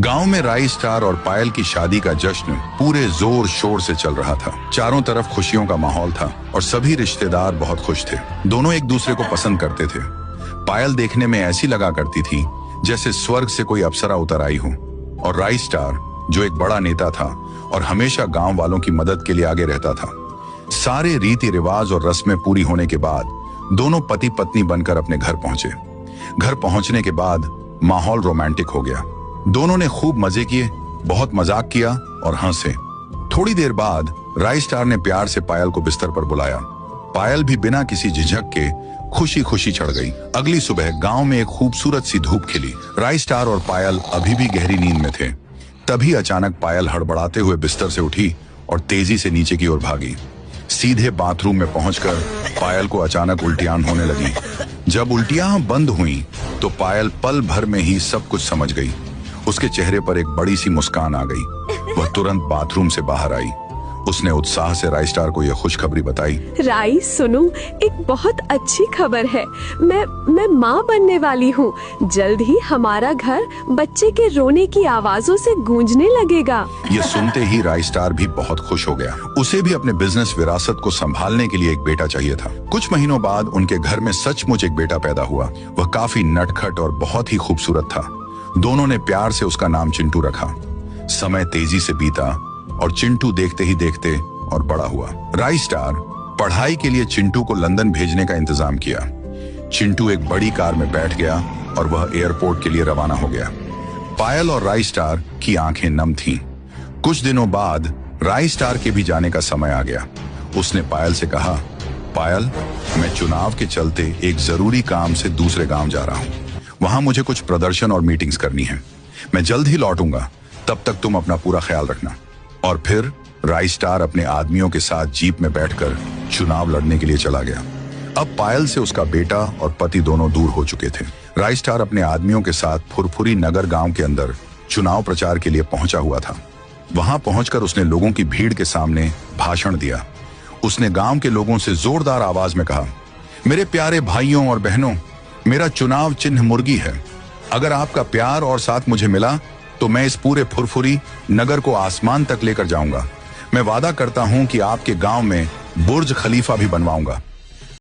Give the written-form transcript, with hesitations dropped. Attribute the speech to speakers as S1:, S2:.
S1: गांव में राई स्टार और पायल की शादी का जश्न पूरे जोर शोर से चल रहा था। चारों तरफ खुशियों का माहौल था और सभी रिश्तेदार बहुत खुश थे। दोनों एक दूसरे को पसंद करते थे। पायल देखने में ऐसी लगा करती थी जैसे स्वर्ग से कोई अप्सरा उतर आई हो, और राई स्टार जो एक बड़ा नेता था और हमेशा गांव वालों की मदद के लिए आगे रहता था। सारे रीति रिवाज और रस्में पूरी होने के बाद दोनों पति पत्नी बनकर अपने घर पहुंचे। घर पहुंचने के बाद माहौल रोमांटिक हो गया। दोनों ने खूब मजे किए, बहुत मजाक किया और हंसे। थोड़ी देर बाद राई स्टार ने प्यार से पायल को बिस्तर पर बुलाया। पायल भी बिना किसी झिझक के खुशी खुशी चढ़ गई। अगली सुबह गांव में एक खूबसूरत सी धूप खिली। राई स्टार और पायल अभी भी गहरी नींद में थे। तभी अचानक पायल हड़बड़ाते हुए बिस्तर से उठी और तेजी से नीचे की ओर भागी। सीधे बाथरूम में पहुंचकर पायल को अचानक उल्टियां होने लगी। जब उल्टियां बंद हुई तो पायल पल भर में ही सब कुछ समझ गई। उसके चेहरे पर एक बड़ी सी मुस्कान आ गई। वह तुरंत बाथरूम से बाहर आई। उसने उत्साह से राई स्टार को यह खुशखबरी बताई।
S2: राई सुनो, एक बहुत अच्छी खबर है। मैं माँ बनने वाली हूँ। जल्द ही हमारा घर बच्चे के रोने की आवाजों से गूंजने लगेगा।
S1: ये सुनते ही राई स्टार भी बहुत खुश हो गया। उसे भी अपने बिजनेस विरासत को संभालने के लिए एक बेटा चाहिए था। कुछ महीनों बाद उनके घर में सचमुच एक बेटा पैदा हुआ। वह काफी नटखट और बहुत ही खूबसूरत था। दोनों ने प्यार से उसका नाम चिंटू रखा। समय तेजी से बीता और चिंटू देखते ही देखते और बड़ा हुआ। राई स्टार पढ़ाई के लिए चिंटू को लंदन भेजने का इंतजाम किया। चिंटू एक बड़ी कार में बैठ गया और वह एयरपोर्ट के लिए रवाना हो गया। पायल और राई स्टार की आंखें नम थीं। कुछ दिनों बाद राई स्टार के भी जाने का समय आ गया। उसने पायल से कहा, पायल, मैं चुनाव के चलते एक जरूरी काम से दूसरे गांव जा रहा हूं। वहां मुझे कुछ प्रदर्शन और मीटिंग्स करनी है। मैं जल्द ही लौटूंगा, तब तक तुम अपना पूरा ख्याल रखना। और फिर राई स्टार अपने आदमियों के साथ जीप में बैठकर चुनाव लड़ने के लिए चला गया। अब पायल से उसका बेटा और पति दोनों दूर हो चुके थे। राई स्टार अपने आदमियों के साथ फुरफुरी नगर गांव के अंदर चुनाव प्रचार के लिए पहुंचा हुआ था। वहां पहुंचकर उसने लोगों की भीड़ के सामने भाषण दिया। उसने गांव के लोगों से जोरदार आवाज में कहा, मेरे प्यारे भाइयों और बहनों, मेरा चुनाव चिन्ह मुर्गी है। अगर आपका प्यार और साथ मुझे मिला तो मैं इस पूरे फुरफुरी नगर को आसमान तक लेकर जाऊंगा। मैं वादा करता हूं कि आपके गांव में बुर्ज खलीफा भी बनवाऊंगा।